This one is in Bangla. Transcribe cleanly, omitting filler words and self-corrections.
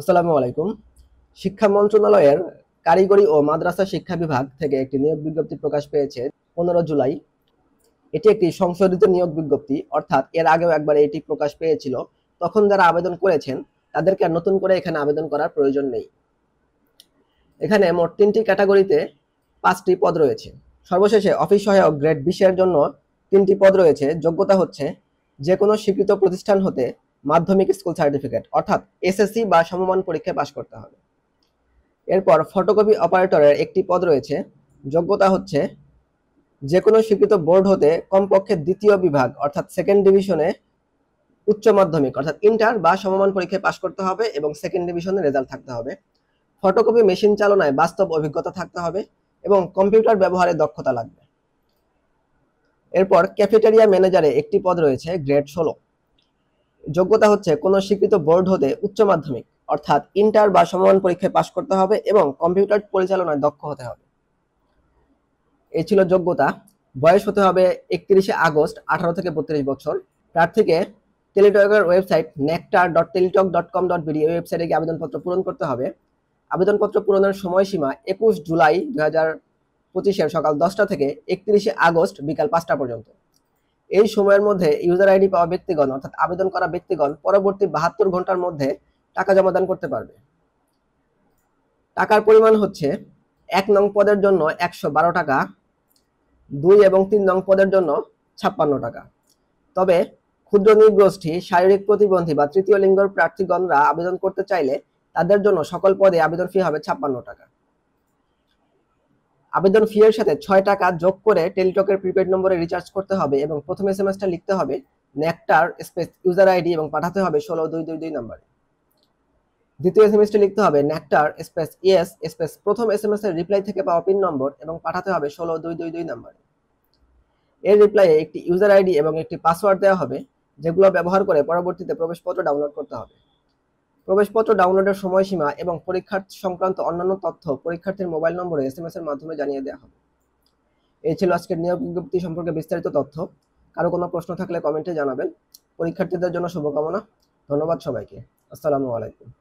আসসালামু আলাইকুম। শিক্ষা মন্ত্রণালয়ের কারিগরি ও মাদ্রাসা শিক্ষা বিভাগ থেকে একটি নিয়োগ বিজ্ঞপ্তি প্রকাশ পেয়েছে 15 জুলাই। এটি একটি সংশোধিত নিয়োগ বিজ্ঞপ্তি, অর্থাৎ এর আগেও একবার এটি প্রকাশ পেয়েছিল। তখন যারা আবেদন করেছেন তাদেরকে আর নতুন করে এখানে আবেদন করার প্রয়োজন নেই। এখানে মোট 3টি ক্যাটাগরিতে 5টি পদ রয়েছে। সর্বশেষে অফিস সহায়ক গ্রেড 20 এর জন্য 3টি পদ রয়েছে। যোগ্যতা হচ্ছে যে কোনো স্বীকৃত প্রতিষ্ঠান হতে মাধ্যমিক স্কুল সার্টিফিকেট অর্থাৎ এসএসসি বা সমমান পরীক্ষায় পাশ করতে হবে। এরপর ফটোকপি অপারেটরের একটি পদ রয়েছে। যোগ্যতা হচ্ছে যে কোনো স্বীকৃত বোর্ড হতে কমপক্ষে দ্বিতীয় বিভাগ অর্থাৎ সেকেন্ড ডিভিশনে উচ্চ মাধ্যমিক অর্থাৎ ইন্টার বা সমমান পরীক্ষায় পাশ করতে হবে এবং সেকেন্ড ডিভিশনের রেজাল্ট থাকতে হবে। ফটোকপি মেশিন চালনায় বাস্তব অভিজ্ঞতা থাকতে হবে এবং কম্পিউটার ব্যবহারে দক্ষতা লাগবে। এরপর ক্যাফেটেরিয়া ম্যানেজারে একটি পদ রয়েছে, গ্রেড 16। যোগ্যতা হচ্ছে কোনো স্বীকৃত বোর্ড হতে উচ্চ মাধ্যমিক অর্থাৎ ইন্টার বা সমমান পরীক্ষায় পাশ করতে হবে এবং কম্পিউটার পরিচালনায় দক্ষ হতে হবে। এই ছিল যোগ্যতা। বয়স হতে হবে 31 আগস্ট 18 থেকে 32 বছর। প্রার্থীকে টেলিটকের ওয়েবসাইট nectar.teletalk.com.bd এই ওয়েবসাইটে গিয়ে আবেদনপত্র পূরণ করতে হবে। আবেদনপত্র পূরণের সময়সীমা 21 জুলাই 2025 সকাল 10টা থেকে 31 আগস্ট বিকাল 5টা পর্যন্ত। এই সময়ের মধ্যে ইউজার আইডি পাওয়া ব্যক্তিগণ অর্থাৎ আবেদন করা ব্যক্তিগণ পরবর্তী 72 ঘন্টার মধ্যে টাকা জমা দান করতে পারবে। টাকার পরিমাণ হচ্ছে 1 নং পদের জন্য 112 টাকা, 2 এবং 3 নং পদের জন্য 56 টাকা। তবে ক্ষুদ্র নৃগোষ্ঠী, শারীরিক প্রতিবন্ধী বা তৃতীয় লিঙ্গের প্রার্থীগণরা আবেদন করতে চাইলে তাদের জন্য সকল পদে আবেদন ফি হবে 56 টাকা। আবেদন ফি এর সাথে 6 টাকা যোগ করে টেলিটকের প্রিপেড নম্বরে রিচার্জ করতে হবে এবং প্রথম এসএমএসটা লিখতে হবে নেকটার স্পেস ইউজার আইডি এবং পাঠাতে হবে 16222 নম্বরে। দ্বিতীয় এসএমএসটি লিখতে হবে নেকটার স্পেস ইয়েস স্পেস প্রথম এসএমএস এর রিপ্লাই থেকে পাওয়া পিন নম্বর এবং পাঠাতে হবে 16222 নম্বরে। এর রিপ্লাইয়ে একটি ইউজার আইডি এবং একটি পাসওয়ার্ড দেওয়া হবে, যেগুলো ব্যবহার করে পরবর্তীতে প্রবেশপত্র ডাউনলোড করতে হবে। প্রবেশপত্র ডাউনলোডের সময়সীমা এবং পরীক্ষার্থী সংক্রান্ত অন্যান্য তথ্য পরীক্ষার্থীর মোবাইল নম্বরে এসএমএস এর মাধ্যমে জানিয়ে দেওয়া হবে। এই ছিল আজকের নিয়োগ বিজ্ঞপ্তি সম্পর্কে বিস্তারিত তথ্য। কারো কোনো প্রশ্ন থাকলে কমেন্টে জানাবেন। পরীক্ষার্থীদের জন্য শুভকামনা। ধন্যবাদ সবাইকে। আসসালামু আলাইকুম।